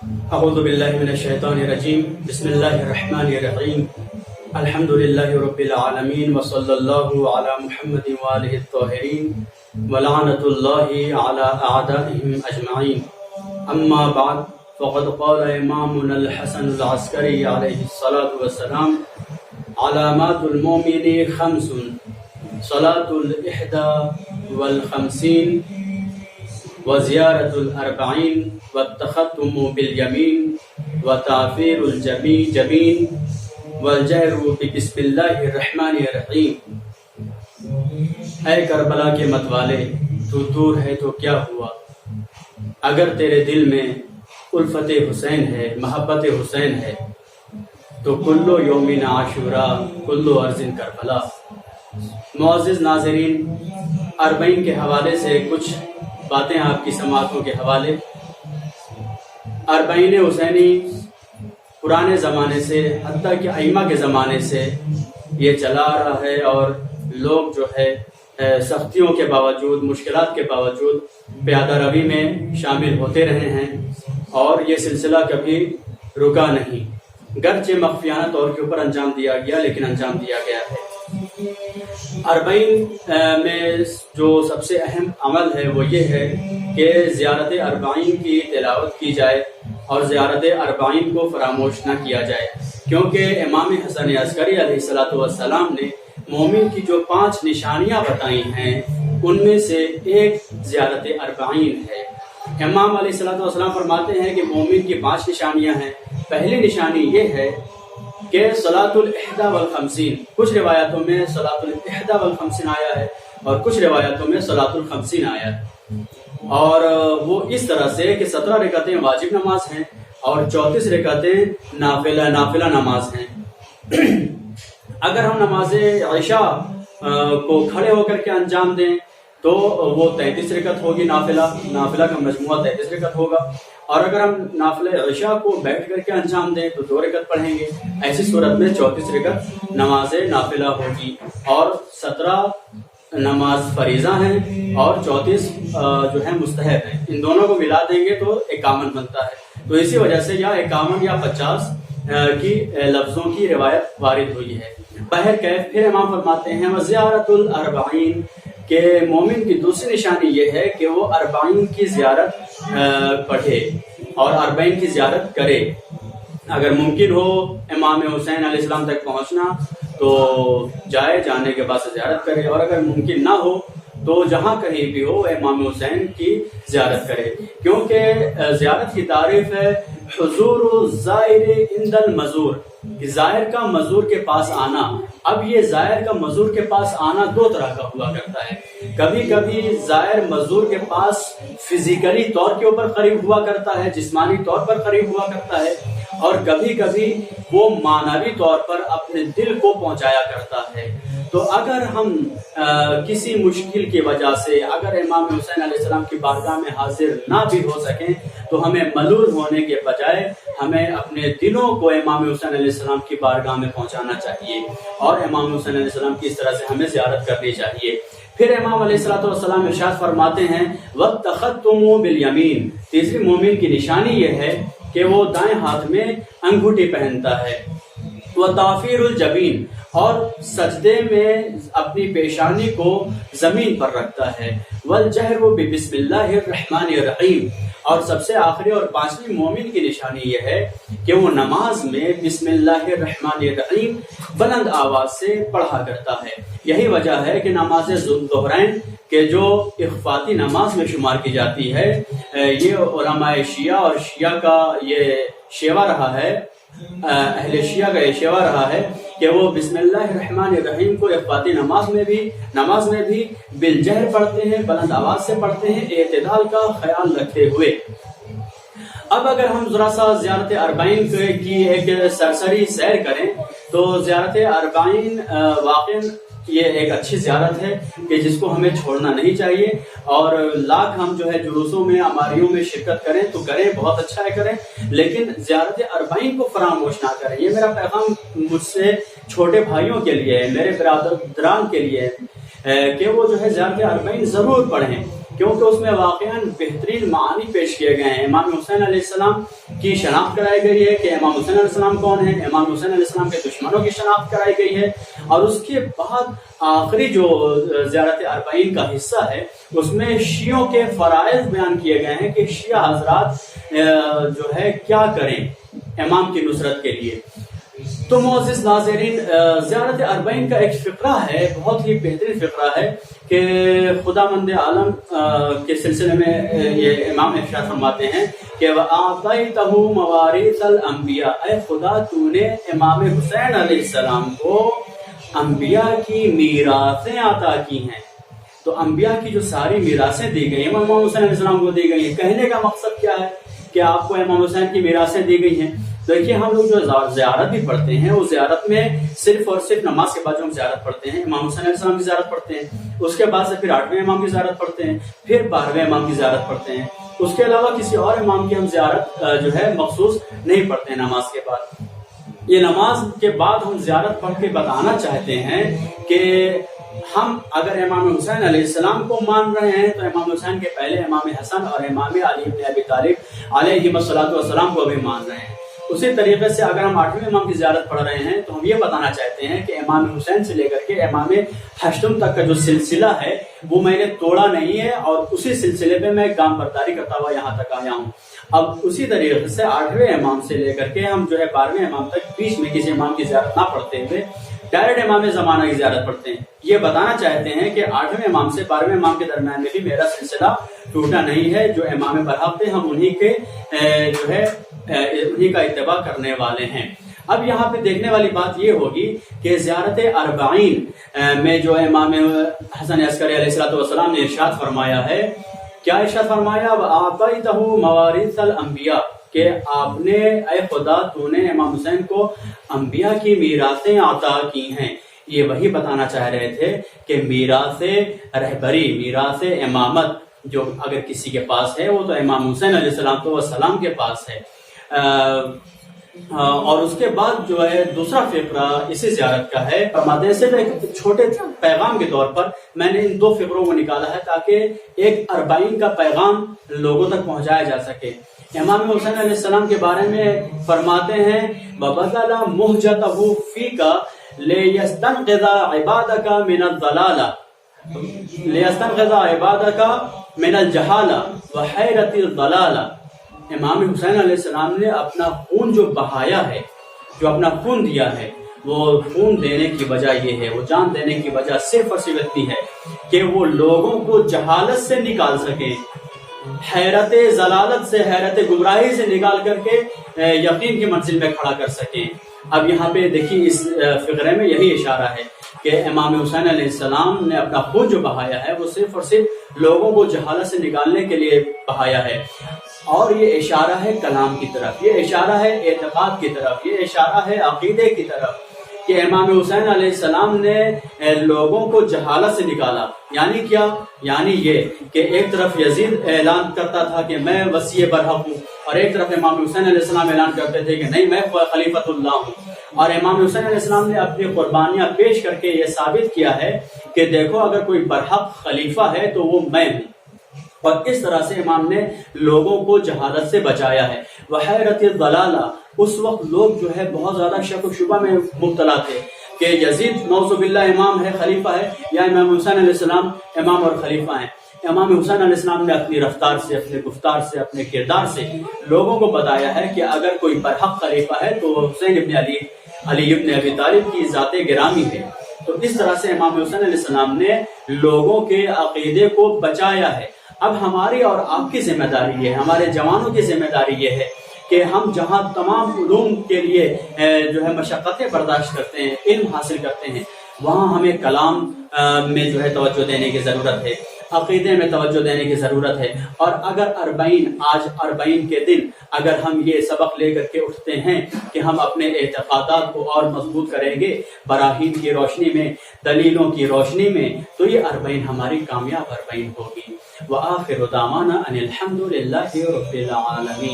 اعوذ باللہ من الشیطان الرجیم بسم اللہ الرحمن الرحیم الحمد للہ رب العالمین وصلی اللہ علی محمد وآلہ الطاہرین ولعنۃ اللہ علی اعدائہم اجمعین اما بعد فقد قال امامنا الحسن العسکری علیہ الصلاۃ والسلام علامات المؤمن خمس صلاة الإحدى والخمسين وزيارة الأربعين والتختم باليمين وتعفير الجبين والجهر بسم الله الرحمن الرحيم۔ اے کربلا کے متوالے، تو دور ہے تو کیا ہوا؟ اگر تیرے دل میں الفت حسین ہے، محبت حسین ہے، تو کلو یومین عاشورا کلو ارضٍ کربلا۔ معزز ناظرین، اربعین کے حوالے سے کچھ باتیں آپ کی سماعتوں کے حوالے۔ اربعین حسینی پرانے زمانے سے حتیٰ کہ ائمہ کے زمانے سے یہ چلا آ رہا ہے، اور لوگ جو ہے سختیوں کے باوجود، مشکلات کے باوجود پیادہ روی میں شامل ہوتے رہے ہیں، اور یہ سلسلہ کبھی رکا نہیں، گرچہ مخفیانہ طور کے اوپر انجام دیا گیا، لیکن انجام دیا گیا ہے۔ اربعین میں جو سب سے اہم عمل ہے وہ یہ ہے کہ زیارت اربعین کی تلاوت کی جائے اور زیارت اربعین کو فراموش نہ کیا جائے، کیونکہ امام حسن عسکری علیہ السلام نے مومن کی جو 5 نشانیاں بتائی ہیں ان میں سے ایک زیارت اربعین ہے۔ امام علیہ السلام فرماتے ہیں کہ مومن کی 5 نشانیاں ہیں۔ پہلی نشانی یہ ہے کہ صلاۃ الإحدى والخمسین، کچھ روایتوں میں صلاۃ الإحدى والخمسین آیا ہے اور کچھ روایتوں میں صلاۃ الخمسین آیا ہے، اور وہ اس طرح سے کہ 17 رکعتیں واجب نماز ہیں اور 34 رکعتیں نافلہ نماز ہیں۔ اگر ہم نماز عشاء کو کھڑے ہو کر کے انجام دیں تو وہ 33 رکعت ہوگی، نافلہ کا مجموعہ 33 رکعت ہوگا، اور اگر ہم نافلہ عشاء کو بیٹھ کر کے انجام دیں تو 2 رکعت پڑھیں گے۔ ایسی صورت میں 34 رکعت نماز نافلہ ہوگی، اور 17 نماز فریضہ ہیں اور 34 جو ہے مستحب ہیں۔ ان دونوں کو ملا دیں گے تو 51 بنتا ہے۔ تو اسی وجہ سے یا 51 یا 50 کی لفظوں کی روایت وارد ہوئی ہے۔ بہرکیف پھر امام فرماتے ہیں وزیارت الاربعین، کہ مومن کی دوسری نشانی یہ ہے کہ وہ اربعین کی زیارت پڑھے اور اربعین کی زیارت کرے۔ اگر ممکن ہو امام حسین علیہ السلام تک پہنچنا تو جانے کے بعد زیارت کرے، اور اگر ممکن نہ ہو تو جہاں کہیں بھی ہو امام حسین کی زیارت کرے، کیونکہ زیارت کی تعریف ہے حضور الزائر عند المزور، زائر کا مزور کے پاس آنا۔ اب یہ زائر کا مزور کے پاس آنا 2 طرح کا ہوا کرتا ہے۔ کبھی کبھی زائر مزور کے پاس فزیکلی طور کے اوپر قریب ہوا کرتا ہے، جسمانی طور پر قریب ہوا کرتا ہے، اور کبھی کبھی وہ معنوی طور پر اپنے دل کو پہنچایا کرتا ہے۔ تو اگر ہم کسی مشکل کی وجہ سے اگر امام حسین علیہ السلام کی بارگاہ میں حاضر نہ بھی ہو سکیں تو ہمیں ملول ہونے کے بجائے ہمیں اپنے دلوں کو امام حسین علیہ السلام کی بارگاہ میں پہنچانا چاہیے، اور امام حسین علیہ السلام کی اس طرح سے ہمیں زیارت کرنی چاہیے۔ پھر امام علیہ السلام ارشاد فرماتے ہیں وَالتَّخَتُّمُ بِالْيَمِينِ، تیسری مومن کی نشانی یہ ہے کہ وہ دائیں ہاتھ میں انگوٹھی پہنتا ہے، وَتَعْفِيرُ الْجَبِينِ، اور سجدے میں اپنی پیشانی کو زمین پر رکھتا ہے، وَالْجَهْرُ بِبِسْمِ اللَّهِ الرَّحْمَنِ الرَّحِيمِ، اور سب سے آخری اور 5ویں مومن کی نشانی یہ ہے کہ وہ نماز میں بسم اللہ الرحمن الرحیم بلند آواز سے پڑھا کرتا ہے۔ یہی وجہ ہے کہ نماز ظہرین کہ جو اخفاتی نماز میں شمار کی جاتی ہے، یہ علماء شیعہ اور شیعہ کا یہ شیوا رہا ہے، اہل شیعہ کا یہ شیوا رہا ہے کہ وہ بسم اللہ الرحمن الرحیم کو اخفاتی نماز میں بھی بالجہر پڑھتے ہیں، بلند آواز سے پڑھتے ہیں، اعتدال کا خیال رکھتے ہوئے۔ اب اگر ہم ذرا سا زیارت اربعین کی ایک سرسری سیر کریں تو زیارت اربعین واقعاً یہ ایک اچھی زیارت ہے کہ جس کو ہمیں چھوڑنا نہیں چاہیے، اور لاکھ ہم جو ہے جلوسوں میں اماریوں میں شرکت کریں تو کریں، بہت اچھا ہے کریں، لیکن زیارت اربعین کو فراموش نہ کریں۔ یہ میرا پیغام مجھ سے چھوٹے بھائیوں کے لیے ہے، میرے برادران کے لیے ہے کہ وہ جو ہے زیارت اربعین ضرور پڑھیں، کیونکہ اس میں واقعاً بہترین معانی پیش کیے گئے ہیں۔ امام حسین علیہ السلام کی شناخت کرائی گئی ہے کہ امام حسین علیہ السلام کون ہیں، امام حسین علیہ السلام کے دشمنوں کی شناخت کرائی گئی ہے، اور اس کے بعد آخری جو زیارت اربعین کا حصہ ہے اس میں شیعوں کے فرائض بیان کیے گئے ہیں کہ شیعہ حضرات جو ہے کیا کریں امام کی نصرت کے لیے۔ تو معزز ناظرین، زیارت اربعین کا ایک فقرہ ہے، بہت ہی بہترین فقرہ ہے کہ خداوند عالم کے سلسلے میں یہ امام ارشاد فرماتے ہیں کہ وَأَعْطَيْتَهُ مَوَارِثَ الْأَنْبِيَاءِ، اے خدا تو نے امام حسین علیہ السلام کو انبیاء کی میراثیں عطا کی ہیں۔ تو انبیاء کی جو ساری میراثیں دی گئی ہیں امام حسین علیہ السلام کو دی گئی ہیں۔ کہنے کا مقصد کیا ہے کہ آپ کو امام حسین کی میراثیں دی گئی ہیں۔ دیکھیے ہم لوگ جو زیارت بھی پڑھتے ہیں، وہ زیارت میں صرف اور صرف نماز کے بعد جو ہم زیارت پڑھتے ہیں، امام حسین علیہ السلام کی زیارت پڑھتے ہیں، اس کے بعد سے پھر 8ویں امام کی زیارت پڑھتے ہیں، پھر 12ویں امام کی زیارت پڑھتے ہیں، اس کے علاوہ کسی اور امام کی ہم زیارت جو ہے مخصوص نہیں پڑھتے ہیں نماز کے بعد۔ یہ نماز کے بعد ہم زیارت پڑھ کے بتانا چاہتے ہیں کہ ہم اگر امام حسین علیہ السلام کو مان رہے ہیں تو امام حسین کے پہلے امام حسن اور امام علی بن ابی طالب علیہ السلام کو بھی مان رہے ہیں۔ اسی طریقے سے اگر ہم 8ویں امام کی زیارت پڑھ رہے ہیں تو ہم یہ بتانا چاہتے ہیں کہ امام حسین سے لے کر کے امام ہشتم تک کا جو سلسلہ ہے وہ میں نے توڑا نہیں ہے، اور اسی سلسلے پہ میں گام برداری کرتا ہوا یہاں تک آیا ہوں۔ اب اسی طریقے سے 8ویں امام سے لے کر کے ہم جو ہے 12ویں امام تک بیچ میں کسی امام کی زیارت نہ پڑھتے ہوئے ڈائریکٹ امام زمانہ کی زیارت پڑھتے ہیں۔ یہ بتانا چاہتے ہیں کہ 8ویں امام سے 12ویں امام کے درمیان میں بھی میرا سلسلہ ٹوٹا نہیں ہے، جو امام برحق تھے ہم انہی کے جو ہے انہی کا اتباع کرنے والے ہیں۔ اب یہاں پہ دیکھنے والی بات یہ ہوگی کہ زیارت اربعین میں جو امام حسن عسکری علیہ السلام نے ارشاد فرمایا ہے، کیا ارشاد فرمایا؟ وَأَعْطَيْتَهُ مَوَارِثَ الْأَنْبِيَاءِ، کہ آپ نے اے خدا تو نے امام حسین کو انبیاء کی میراثیں عطا کی ہیں۔ یہ وہی بتانا چاہ رہے تھے کہ میراث رہبری، میراث امامت جو اگر کسی کے پاس ہے وہ تو امام حسین علیہ السلام کے پاس ہے۔ اور اس کے بعد جو ہے دوسرا فقرہ اسی زیارت کا ہے۔ فرماتے سے ایک چھوٹے پیغام کے طور پر میں نے ان 2 فقروں کو نکالا ہے تاکہ ایک اربعین کا پیغام لوگوں تک پہنچایا جا سکے۔ امام حسین علیہ السلام کے بارے میں فرماتے ہیں وَبَذَلَ مُهْجَتَهُ فِيكَ لِيَسْتَنْقِذَ عِبَادَكَ مِنَ الضَّلَالَةِ لِيَسْتَنْقِذَ عِبَادَكَ مِنَ الْجَهَالَةِ وَحَيْرَةِ الضَّلَالَةِ۔ امام حسین علیہ السلام نے اپنا خون جو بہایا ہے، جو اپنا خون دیا ہے، وہ خون دینے کی وجہ یہ ہے، وہ جان دینے کی وجہ صرف اور صرف اتنی ہے کہ وہ لوگوں کو جہالت سے نکال سکیں، حیرت ضلالت سے، حیرت گمراہی سے نکال کر کے یقین کی منزل میں کھڑا کر سکیں۔ اب یہاں پہ دیکھیے اس فقرے میں یہی اشارہ ہے کہ امام حسین علیہ السلام نے اپنا خون جو بہایا ہے وہ صرف اور صرف لوگوں کو جہالت سے نکالنے کے لیے بہایا ہے، اور یہ اشارہ ہے کلام کی طرف، یہ اشارہ ہے اعتقاد کی طرف، یہ اشارہ ہے عقیدے کی طرف کہ امام حسین علیہ السلام نے لوگوں کو جہالت سے نکالا۔ یعنی کیا؟ یعنی یہ کہ ایک طرف یزید اعلان کرتا تھا کہ میں وصی برحق ہوں، اور ایک طرف امام حسین علیہ السلام اعلان کرتے تھے کہ نہیں میں خلیفۃ اللہ ہوں، اور امام حسین علیہ السلام نے اپنی قربانیاں پیش کر کے یہ ثابت کیا ہے کہ دیکھو اگر کوئی برحق خلیفہ ہے تو وہ میں ہوں، اور اس طرح سے امام نے لوگوں کو جہالت سے بچایا ہے۔ وحیرت الضلالہ، اس وقت لوگ جو ہے بہت زیادہ شک و شبہ میں مبتلا تھے کہ یزید نعوذ باللہ امام ہے، خلیفہ ہے، یا امام حسین علیہ السلام امام اور خلیفہ ہیں۔ امام حسین علیہ السلام نے اپنی رفتار سے، اپنے گفتار سے، اپنے کردار سے لوگوں کو بتایا ہے کہ اگر کوئی برحق خلیفہ ہے تو حسین ابن علی ابن ابی طالب کی ذات گرامی ہے۔ تو اس طرح سے امام حسین علیہ السلام نے لوگوں کے عقیدے کو بچایا ہے۔ اب ہماری اور آپ کی ذمہ داری یہ ہے، ہمارے جوانوں کی ذمہ داری یہ ہے کہ ہم جہاں تمام علوم کے لیے جو ہے مشقتیں برداشت کرتے ہیں، علم حاصل کرتے ہیں، وہاں ہمیں کلام میں جو ہے توجہ دینے کی ضرورت ہے، عقیدے میں توجہ دینے کی ضرورت ہے۔ اور اگر آج اربعین کے دن اگر ہم یہ سبق لے کر کے اٹھتے ہیں کہ ہم اپنے اعتقادات کو اور مضبوط کریں گے براہین کی روشنی میں، دلیلوں کی روشنی میں، تو یہ اربعین ہماری کامیاب اربعین ہوگی۔ وآخر دعوانا ان الحمد للہ رب العالمین۔